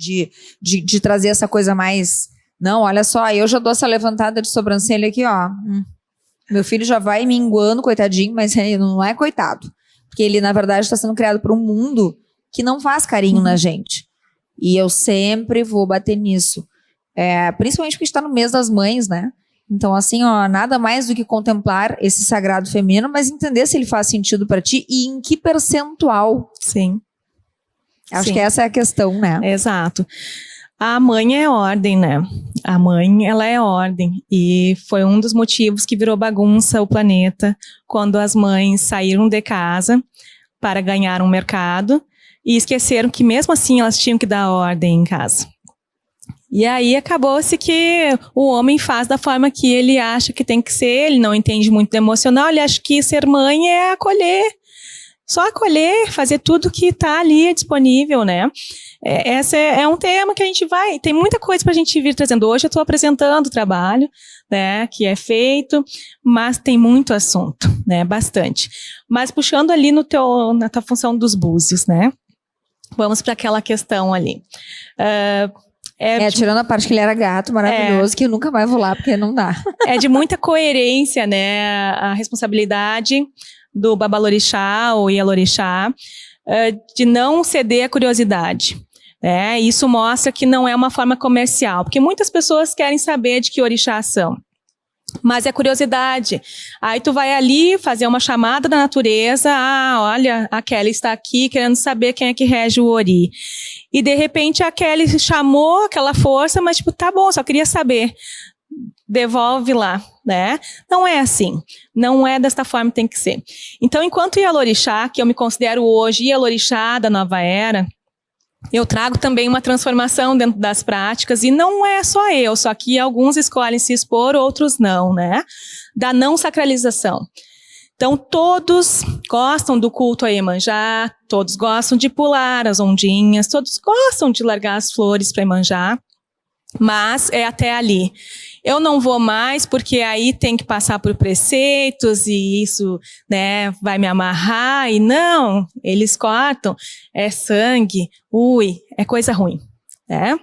de trazer essa coisa mais... Não, olha só, eu já dou essa levantada de sobrancelha aqui, ó. Meu filho já vai minguando, coitadinho, mas ele não é coitado. Porque ele, na verdade, está sendo criado por um mundo que não faz carinho na gente. E eu sempre vou bater nisso. Principalmente porque está no mês das mães, né? Então, assim, ó, nada mais do que contemplar esse sagrado feminino, mas entender se ele faz sentido para ti e em que percentual. Sim. Acho que essa é a questão, né? Exato. A mãe é ordem, né? A mãe, ela é ordem. E foi um dos motivos que virou bagunça o planeta, quando as mães saíram de casa para ganhar um mercado e esqueceram que mesmo assim elas tinham que dar ordem em casa. E aí acabou-se que o homem faz da forma que ele acha que tem que ser, ele não entende muito do emocional, ele acha que ser mãe é acolher. Só acolher, fazer tudo que está ali disponível, né? Esse é um tema que a gente tem muita coisa para a gente vir trazendo. Hoje eu estou apresentando o trabalho, né, que é feito, mas tem muito assunto, né, bastante. Mas puxando ali na tua função dos búzios, né? Vamos para aquela questão ali. Tirando a parte que ele era gato, maravilhoso, que eu nunca mais vou lá porque não dá. É de muita coerência, né, a responsabilidade do Babalorixá ou Ialorixá, de não ceder à curiosidade. Isso mostra que não é uma forma comercial, porque muitas pessoas querem saber de que orixás são. Mas é curiosidade. Aí tu vai ali fazer uma chamada da natureza, olha, a Kelly está aqui querendo saber quem é que rege o Ori. E de repente a Kelly chamou aquela força, mas tipo, tá bom, só queria saber. Devolve lá, né? Não é assim. Não é desta forma que tem que ser. Então, enquanto Ialorixá, que eu me considero hoje Ialorixá da nova era, eu trago também uma transformação dentro das práticas, e não é só eu, só que alguns escolhem se expor, outros não, né? Da não sacralização. Então, todos gostam do culto a Iemanjá, todos gostam de pular as ondinhas, todos gostam de largar as flores para Iemanjá, mas é até ali. Eu não vou mais porque aí tem que passar por preceitos e isso, né, vai me amarrar. E não, eles cortam, é sangue, é coisa ruim, né?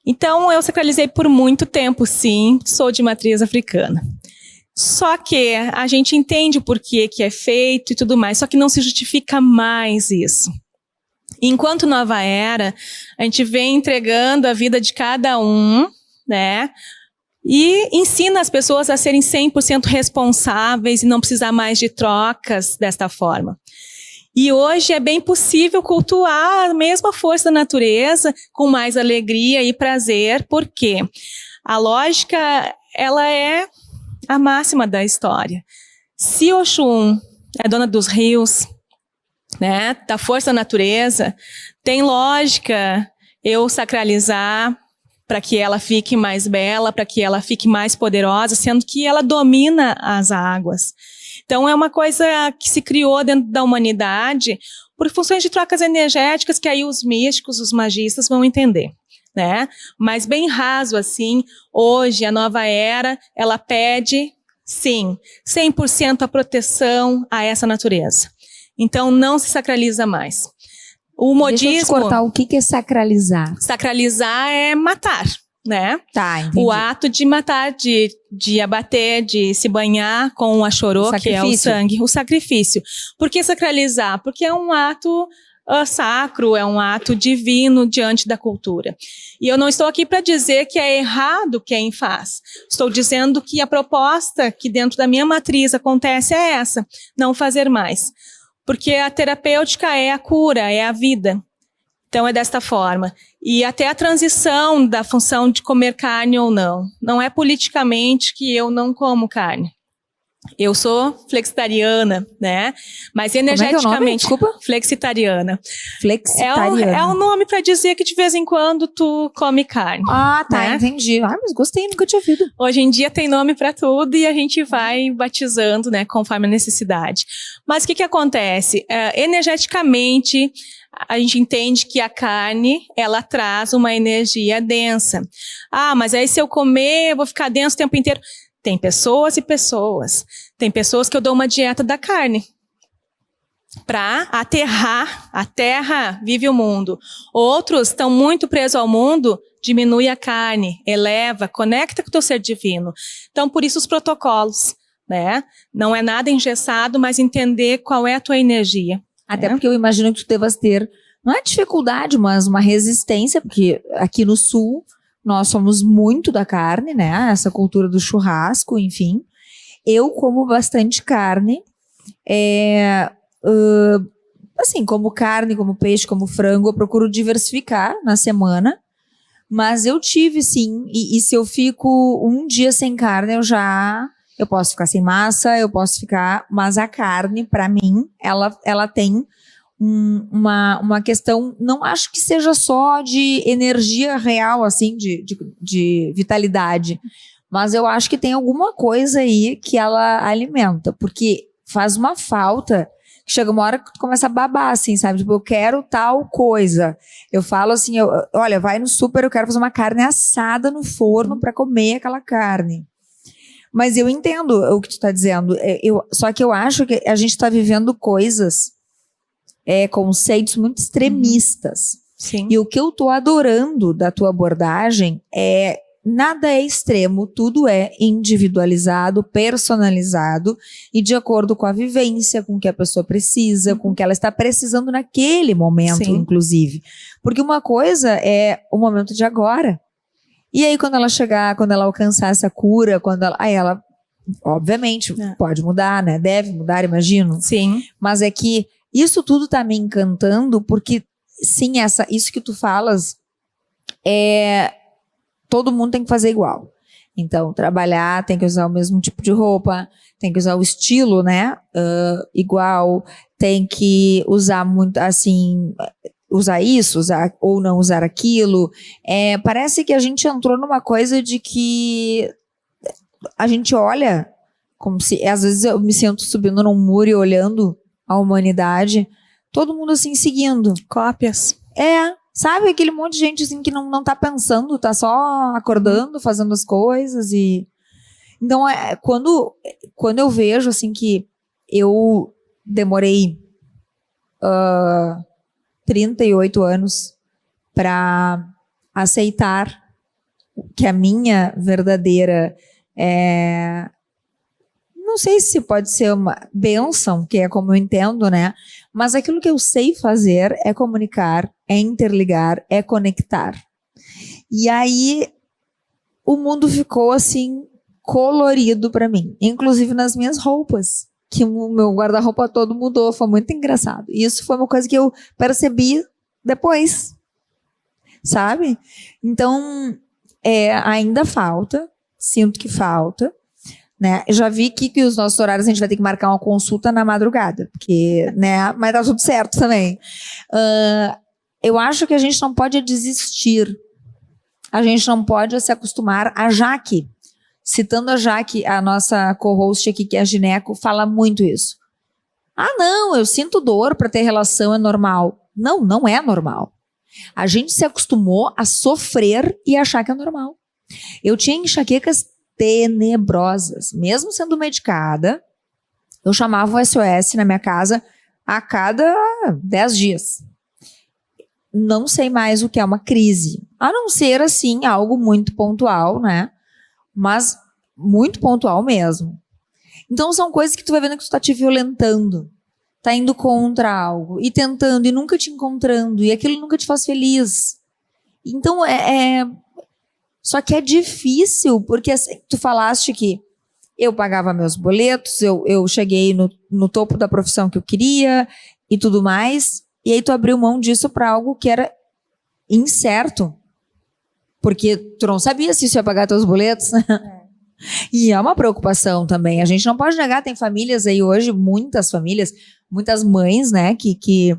Então, eu sacralizei por muito tempo, sim, sou de matriz africana. Só que a gente entende o porquê que é feito e tudo mais, só que não se justifica mais isso. Enquanto nova era, a gente vem entregando a vida de cada um, né? E ensina as pessoas a serem 100% responsáveis e não precisar mais de trocas desta forma. E hoje é bem possível cultuar a mesma força da natureza com mais alegria e prazer, porque a lógica, ela é a máxima da história. Se Oxum é dona dos rios, né, da força da natureza, tem lógica eu sacralizar para que ela fique mais bela, para que ela fique mais poderosa, sendo que ela domina as águas. Então, é uma coisa que se criou dentro da humanidade por funções de trocas energéticas que aí os místicos, os magistas vão entender, né? Mas bem raso assim, hoje a nova era, ela pede, sim, 100% a proteção a essa natureza. Então, não se sacraliza mais. O modismo... Deixa eu te cortar, o que é sacralizar? Sacralizar é matar, né? Tá, entendi. O ato de matar, de abater, de se banhar com o achorô, que é o sangue. O sacrifício. Por que sacralizar? Porque é um ato sacro, é um ato divino diante da cultura. E eu não estou aqui para dizer que é errado quem faz. Estou dizendo que a proposta que dentro da minha matriz acontece é essa, não fazer mais. Porque a terapêutica é a cura, é a vida. Então é desta forma. E até a transição da função de comer carne ou não. Não é politicamente que eu não como carne. Eu sou flexitariana, né? Mas Como é que é o nome? energeticamente, Desculpa. flexitariana. Flexitariana. É um nome para dizer que de vez em quando tu come carne. Ah, tá, né? entendi. Ah, mas gostei, nunca tinha ouvido. Hoje em dia tem nome para tudo e a gente vai batizando, né, conforme a necessidade. Mas o que acontece? Energeticamente, a gente entende que a carne, ela traz uma energia densa. Ah, mas aí se eu comer, eu vou ficar denso o tempo inteiro. Tem pessoas e pessoas. Tem pessoas que eu dou uma dieta da carne para aterrar. A terra vive o mundo. Outros estão muito presos ao mundo, diminui a carne, eleva, conecta com o teu ser divino. Então, por isso os protocolos, né? Não é nada engessado, mas entender qual é a tua energia. Até porque eu imagino que tu devas ter, não é dificuldade, mas uma resistência, porque aqui no sul nós somos muito da carne, né? Essa cultura do churrasco, enfim. Eu como bastante carne, assim, como carne, como peixe, como frango, eu procuro diversificar na semana, mas eu tive sim, e se eu fico um dia sem carne, eu posso ficar sem massa, eu posso ficar, mas a carne, para mim, ela tem uma questão, não acho que seja só de energia real, assim, de vitalidade, mas eu acho que tem alguma coisa aí que ela alimenta, porque faz uma falta, que chega uma hora que tu começa a babar, assim, sabe? Tipo, eu quero tal coisa. Eu falo assim, olha, vai no super, eu quero fazer uma carne assada no forno para comer aquela carne. Mas eu entendo o que tu tá dizendo, só que eu acho que a gente tá vivendo coisas, conceitos muito extremistas. Sim. E o que eu tô adorando da tua abordagem nada é extremo, tudo é individualizado, personalizado e de acordo com a vivência, com o que a pessoa precisa, com o que ela está precisando naquele momento, Sim. inclusive. Porque uma coisa é o momento de agora. E aí, quando ela chegar, quando ela alcançar essa cura, aí ela, obviamente, pode mudar, né? Deve mudar, imagino. Sim. Mas é que isso tudo tá me encantando, porque, sim, isso que tu falas, todo mundo tem que fazer igual. Então, trabalhar, tem que usar o mesmo tipo de roupa, tem que usar o estilo, né? Igual, tem que usar muito, assim, usar isso, usar ou não usar aquilo. Parece que a gente entrou numa coisa de que a gente olha como se, às vezes eu me sinto subindo num muro e olhando a humanidade, todo mundo assim seguindo. Cópias. Sabe, aquele monte de gente assim que não tá pensando, tá só acordando, fazendo as coisas e... Então, quando eu vejo assim que eu demorei 38 anos para aceitar que a minha verdadeira, não sei se pode ser uma bênção, que é como eu entendo, né? Mas aquilo que eu sei fazer é comunicar, é interligar, é conectar. E aí o mundo ficou assim colorido para mim, inclusive nas minhas roupas, que o meu guarda-roupa todo mudou, foi muito engraçado. E isso foi uma coisa que eu percebi depois, sabe? Então, ainda falta, sinto que falta, né? Eu já vi que os nossos horários a gente vai ter que marcar uma consulta na madrugada, porque, né? Mas tá tudo certo também. Eu acho que a gente não pode desistir. A gente não pode se acostumar. A Jaque, citando a Jaque, a nossa co-host aqui, que é a gineco, fala muito isso. Ah, não, eu sinto dor para ter relação, é normal. Não, não é normal. A gente se acostumou a sofrer e achar que é normal. Eu tinha enxaquecas tenebrosas. Mesmo sendo medicada, eu chamava o SOS na minha casa a cada 10 dias. Não sei mais o que é uma crise. A não ser, assim, algo muito pontual, né? Mas muito pontual mesmo. Então são coisas que tu vai vendo que tu tá te violentando. Tá indo contra algo. E tentando, e nunca te encontrando. E aquilo nunca te faz feliz. Então Só que é difícil, porque assim, tu falaste que eu pagava meus boletos, eu cheguei no topo da profissão que eu queria e tudo mais, e aí tu abriu mão disso para algo que era incerto, porque tu não sabia se isso ia pagar teus boletos, né? E é uma preocupação também. A gente não pode negar, tem famílias aí hoje, muitas famílias, muitas mães, né, que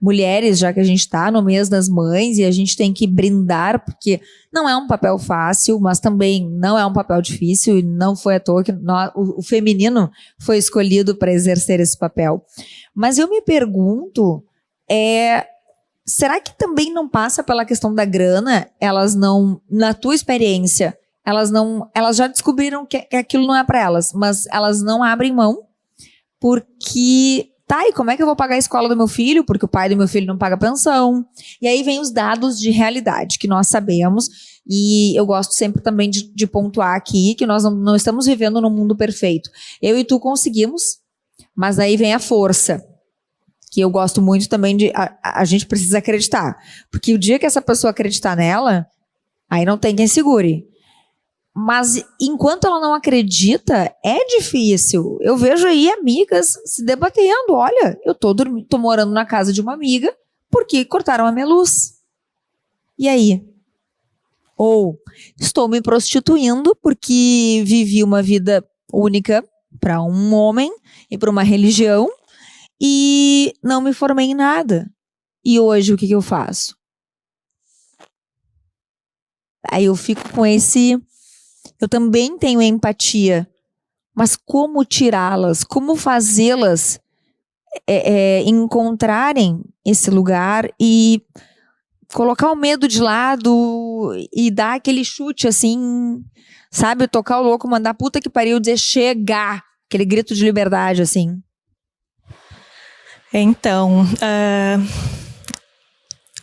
mulheres, já que a gente está no mês das mães e a gente tem que brindar, porque não é um papel fácil, mas também não é um papel difícil e não foi à toa que o feminino foi escolhido para exercer esse papel. Mas eu me pergunto, será que também não passa pela questão da grana? Elas não, na tua experiência, elas já descobriram que aquilo não é para elas, mas elas não abrem mão porque... Tá, e como é que eu vou pagar a escola do meu filho? Porque o pai do meu filho não paga pensão. E aí vem os dados de realidade que nós sabemos. E eu gosto sempre também de pontuar aqui que nós não estamos vivendo num mundo perfeito. Eu e tu conseguimos, mas aí vem a força. Que eu gosto muito também de... A gente precisa acreditar. Porque o dia que essa pessoa acreditar nela, aí não tem quem segure. Mas enquanto ela não acredita, é difícil. Eu vejo aí amigas se debatendo. Olha, eu tô morando na casa de uma amiga porque cortaram a minha luz. E aí? Ou estou me prostituindo porque vivi uma vida única para um homem e para uma religião e não me formei em nada. E hoje o que eu faço? Aí eu fico com esse... Eu também tenho empatia, mas como tirá-las? Como fazê-las encontrarem esse lugar e colocar o medo de lado e dar aquele chute assim, sabe? Tocar o louco, mandar puta que pariu, dizer chegar, aquele grito de liberdade assim. Então,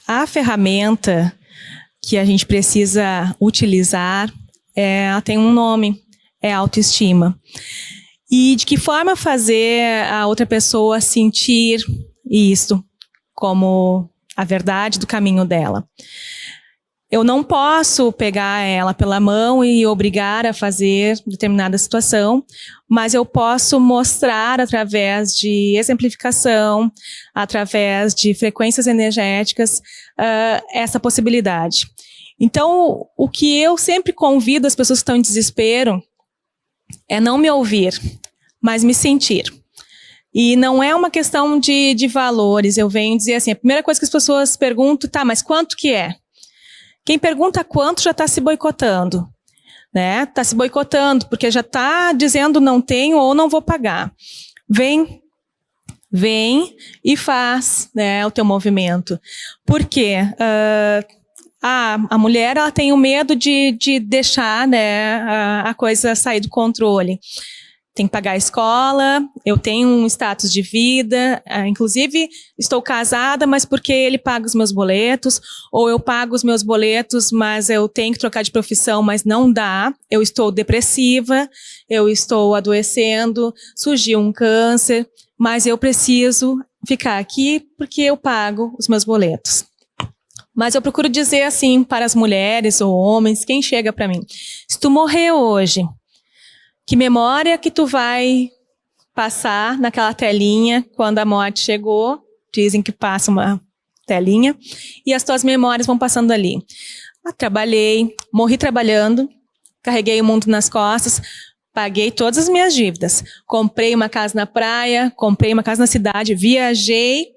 a ferramenta que a gente precisa utilizar ela tem um nome, é autoestima. E de que forma fazer a outra pessoa sentir isso como a verdade do caminho dela? Eu não posso pegar ela pela mão e obrigar a fazer determinada situação, mas eu posso mostrar através de exemplificação, através de frequências energéticas, essa possibilidade. Então, o que eu sempre convido as pessoas que estão em desespero é não me ouvir, mas me sentir. E não é uma questão de valores. Eu venho dizer assim, a primeira coisa que as pessoas perguntam, tá, mas quanto que é? Quem pergunta quanto já está se boicotando, né? Está se boicotando porque já está dizendo não tenho ou não vou pagar. Vem e faz, né, o teu movimento. Por quê? A mulher ela tem o medo de deixar, né, a coisa sair do controle. Tem que pagar a escola, eu tenho um status de vida, inclusive estou casada, mas porque ele paga os meus boletos, ou eu pago os meus boletos, mas eu tenho que trocar de profissão, mas não dá, eu estou depressiva, eu estou adoecendo, surgiu um câncer, mas eu preciso ficar aqui porque eu pago os meus boletos. Mas eu procuro dizer assim para as mulheres ou homens, quem chega para mim, se tu morrer hoje, que memória que tu vai passar naquela telinha quando a morte chegou? Dizem que passa uma telinha e as tuas memórias vão passando ali. Trabalhei, morri trabalhando, carreguei o mundo nas costas, paguei todas as minhas dívidas, comprei uma casa na praia, comprei uma casa na cidade, viajei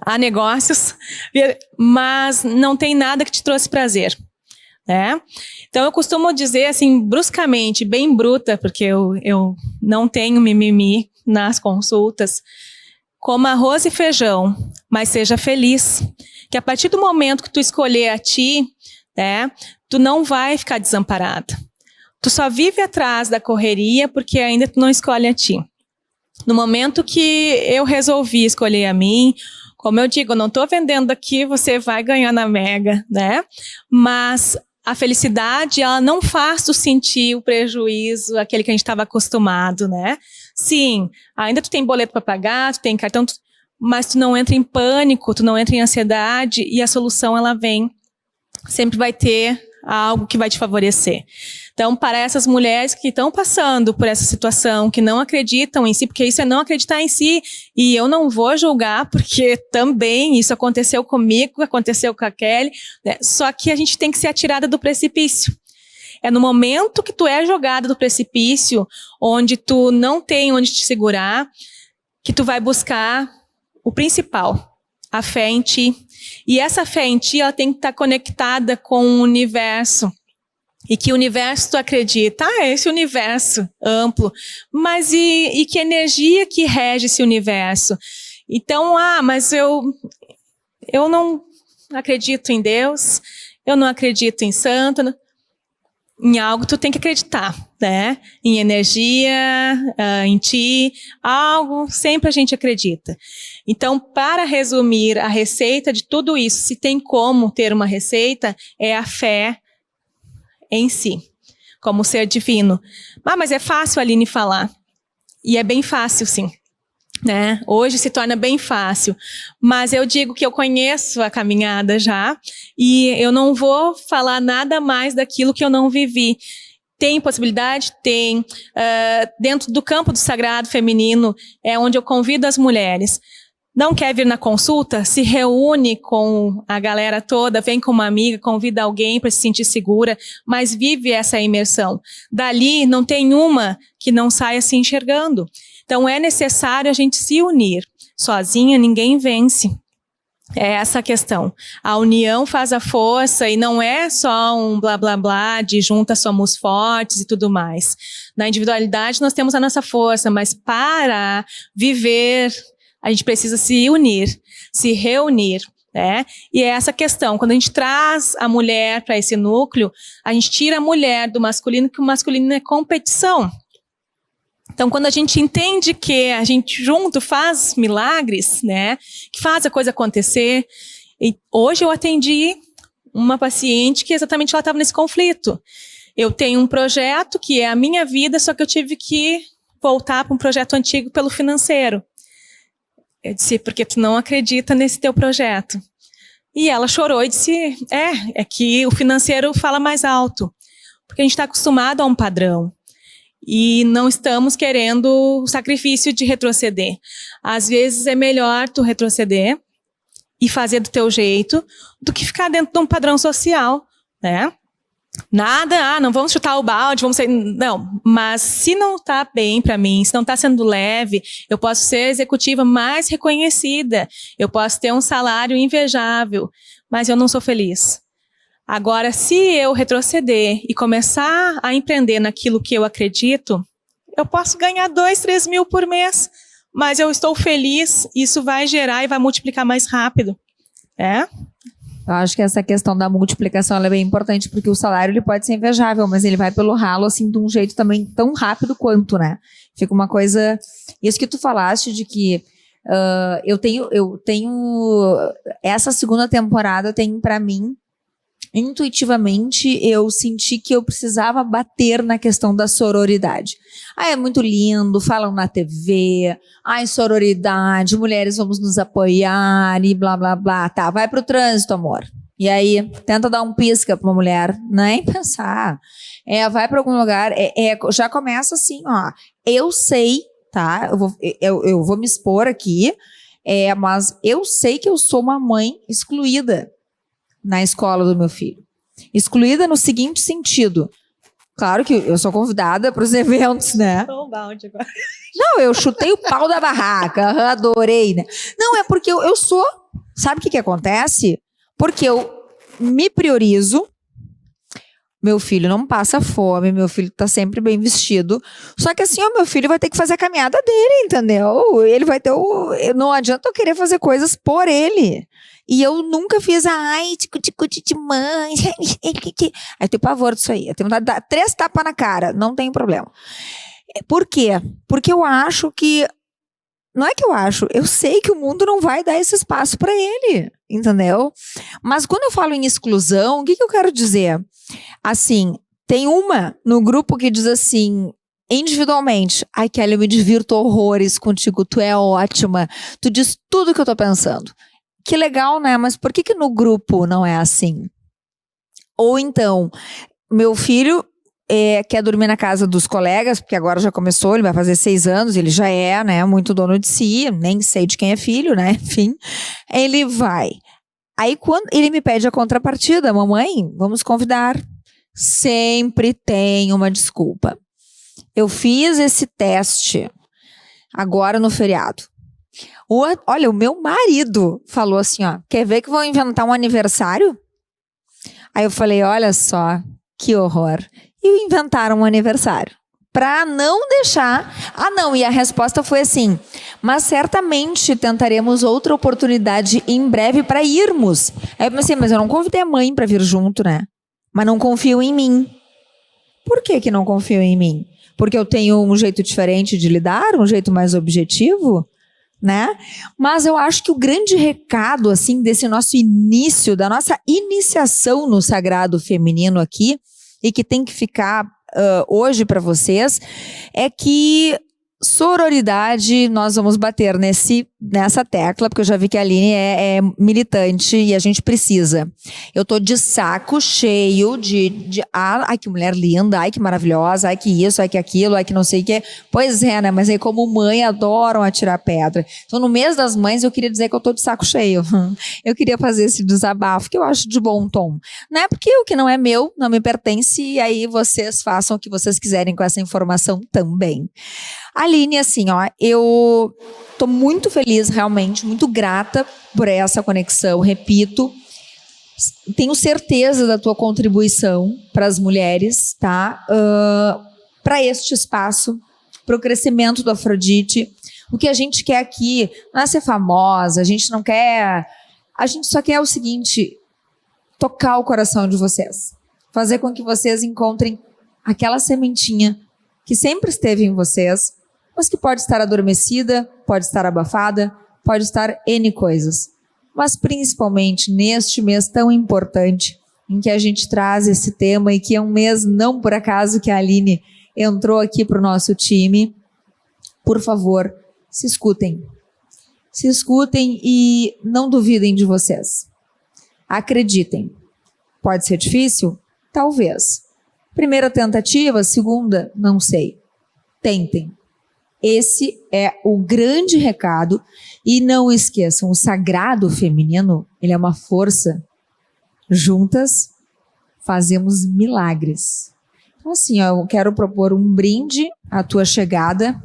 a negócios, mas não tem nada que te trouxe prazer, né? Então eu costumo dizer assim, bruscamente, bem bruta, porque eu não tenho mimimi nas consultas, coma arroz e feijão, mas seja feliz, que a partir do momento que tu escolher a ti, né, tu não vai ficar desamparada. Tu só vive atrás da correria porque ainda tu não escolhe a ti. No momento que eu resolvi escolher a mim, como eu digo, eu não estou vendendo aqui, você vai ganhar na Mega, né? Mas a felicidade, ela não faz tu sentir o prejuízo, aquele que a gente estava acostumado, né? Sim, ainda tu tem boleto para pagar, tu tem cartão, mas tu não entra em pânico, tu não entra em ansiedade e a solução, ela vem. Sempre vai ter algo que vai te favorecer. Então, para essas mulheres que estão passando por essa situação, que não acreditam em si, porque isso é não acreditar em si, e eu não vou julgar, porque também isso aconteceu comigo, aconteceu com a Kelly, né? Só que a gente tem que ser atirada do precipício. É no momento que tu é jogado do precipício, onde tu não tem onde te segurar, que tu vai buscar o principal, a fé em ti. E essa fé em ti, ela tem que estar conectada com o universo. E que universo tu acredita? É esse universo amplo. Mas e que energia que rege esse universo? Então, mas eu não acredito em Deus, eu não acredito em santo. Em algo tu tem que acreditar, né? Em energia, em ti, algo sempre a gente acredita. Então, para resumir a receita de tudo isso, se tem como ter uma receita, é a fé em si, como ser divino. Mas é fácil, Aline, falar. E é bem fácil, sim. Né? Hoje se torna bem fácil. Mas eu digo que eu conheço a caminhada já, e eu não vou falar nada mais daquilo que eu não vivi. Tem possibilidade? Tem. Dentro do campo do sagrado feminino, é onde eu convido as mulheres. Não quer vir na consulta? Se reúne com a galera toda, vem com uma amiga, convida alguém para se sentir segura, mas vive essa imersão. Dali, não tem uma que não saia se enxergando. Então, é necessário a gente se unir. Sozinha, ninguém vence. É essa a questão. A união faz a força e não é só um blá, blá, blá de juntas somos fortes e tudo mais. Na individualidade, nós temos a nossa força, mas para viver, a gente precisa se unir, se reunir, né? E é essa questão. Quando a gente traz a mulher para esse núcleo, a gente tira a mulher do masculino, que o masculino é competição. Então, quando a gente entende que a gente junto faz milagres, né, que faz a coisa acontecer. E hoje eu atendi uma paciente que exatamente ela estava nesse conflito. Eu tenho um projeto que é a minha vida, só que eu tive que voltar para um projeto antigo pelo financeiro. Eu disse, porque tu não acredita nesse teu projeto. E ela chorou e disse, é que o financeiro fala mais alto. Porque a gente está acostumado a um padrão. E não estamos querendo o sacrifício de retroceder. Às vezes é melhor tu retroceder e fazer do teu jeito do que ficar dentro de um padrão social, né? Nada, não vamos chutar o balde, vamos ser... Não, mas se não está bem para mim, se não está sendo leve, eu posso ser a executiva mais reconhecida, eu posso ter um salário invejável, mas eu não sou feliz. Agora, se eu retroceder e começar a empreender naquilo que eu acredito, eu posso ganhar 2, 3 mil por mês, mas eu estou feliz, isso vai gerar e vai multiplicar mais rápido. Eu acho que essa questão da multiplicação ela é bem importante, porque o salário ele pode ser invejável, mas ele vai pelo ralo assim de um jeito também tão rápido quanto, né? Fica uma coisa... Isso que tu falaste de que eu tenho essa segunda temporada, eu tenho para mim, intuitivamente, eu senti que eu precisava bater na questão da sororidade. É muito lindo, falam na TV, sororidade, mulheres vamos nos apoiar e blá, blá, blá. Tá, vai pro trânsito, amor. E aí, tenta dar um pisca pra uma mulher, nem pensar. Vai pra algum lugar, já começa assim, ó. Eu sei, tá, eu vou me expor aqui, mas eu sei que eu sou uma mãe excluída na escola do meu filho. Excluída no seguinte sentido. Claro que eu sou convidada para os eventos, né? Não, eu chutei o pau da barraca, adorei, né? Não, é porque eu sou... Sabe o que acontece? Porque eu me priorizo, meu filho não passa fome, meu filho tá sempre bem vestido, só que assim, meu filho vai ter que fazer a caminhada dele, entendeu? Ele vai ter não adianta eu querer fazer coisas por ele. E eu nunca fiz tico-tico-tico de mãe. Aí eu tenho pavor disso aí. Eu tenho vontade de dar 3 tapas na cara. Não tem problema. Por quê? Porque eu acho que... Não é que eu acho. Eu sei que o mundo não vai dar esse espaço para ele. Entendeu? Mas quando eu falo em exclusão, o que eu quero dizer? Assim, tem uma no grupo que diz assim... Individualmente, Kelly, eu me divirto horrores contigo. Tu é ótima. Tu diz tudo o que eu tô pensando. Que legal, né? Mas por que no grupo não é assim? Ou então, meu filho quer dormir na casa dos colegas, porque agora já começou, ele vai fazer 6 anos, ele já é, né, muito dono de si, nem sei de quem é filho, né, enfim. Ele vai. Aí, quando ele me pede a contrapartida, mamãe, vamos convidar sempre tem uma desculpa. Eu fiz esse teste agora no feriado. Olha, o meu marido falou assim, ó, quer ver que vão inventar um aniversário? Aí eu falei, olha só, que horror. E inventaram um aniversário. Para não deixar... e a resposta foi assim, mas certamente tentaremos outra oportunidade em breve para irmos. Aí eu pensei, mas eu não convidei a mãe para vir junto, né? Mas não confio em mim. Por que não confio em mim? Porque eu tenho um jeito diferente de lidar, um jeito mais objetivo, né? Mas eu acho que o grande recado, assim, desse nosso início, da nossa iniciação no sagrado feminino aqui, e que tem que ficar hoje para vocês, é que sororidade, nós vamos bater nessa tecla, porque eu já vi que a Aline é militante e a gente precisa. Eu tô de saco cheio ai que mulher linda, ai que maravilhosa, ai que isso, ai que aquilo, ai que não sei o que. Pois é, né? Mas aí como mãe adoram atirar pedra. Então no mês das mães eu queria dizer que eu tô de saco cheio. Eu queria fazer esse desabafo que eu acho de bom tom, né? Porque o que não é meu não me pertence e aí vocês façam o que vocês quiserem com essa informação também. Aline, assim, ó, eu tô muito feliz, realmente, muito grata por essa conexão, repito, tenho certeza da tua contribuição para as mulheres, tá? Para este espaço, para o crescimento do Afrodite. O que a gente quer aqui não é ser famosa, a gente só quer o seguinte, tocar o coração de vocês, fazer com que vocês encontrem aquela sementinha que sempre esteve em vocês, mas que pode estar adormecida, pode estar abafada, pode estar N coisas. Mas principalmente neste mês tão importante, em que a gente traz esse tema e que é um mês, não por acaso, que a Aline entrou aqui para o nosso time, por favor, se escutem. Se escutem e não duvidem de vocês. Acreditem. Pode ser difícil? Talvez. Primeira tentativa, segunda, não sei. Tentem. Esse é o grande recado. E não esqueçam, o sagrado feminino, ele é uma força. Juntas, fazemos milagres. Então assim, eu quero propor um brinde à tua chegada,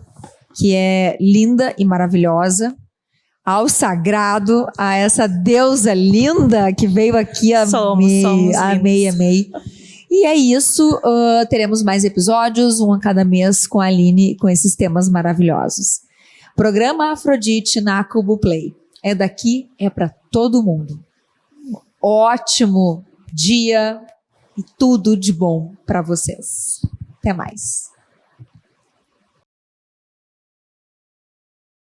que é linda e maravilhosa, ao sagrado, a essa deusa linda que veio aqui. Amei. E é isso, teremos mais episódios, um a cada mês com a Aline, com esses temas maravilhosos. Programa Afrodite na Cubo Play. É daqui, é para todo mundo. Ótimo dia e tudo de bom para vocês. Até mais.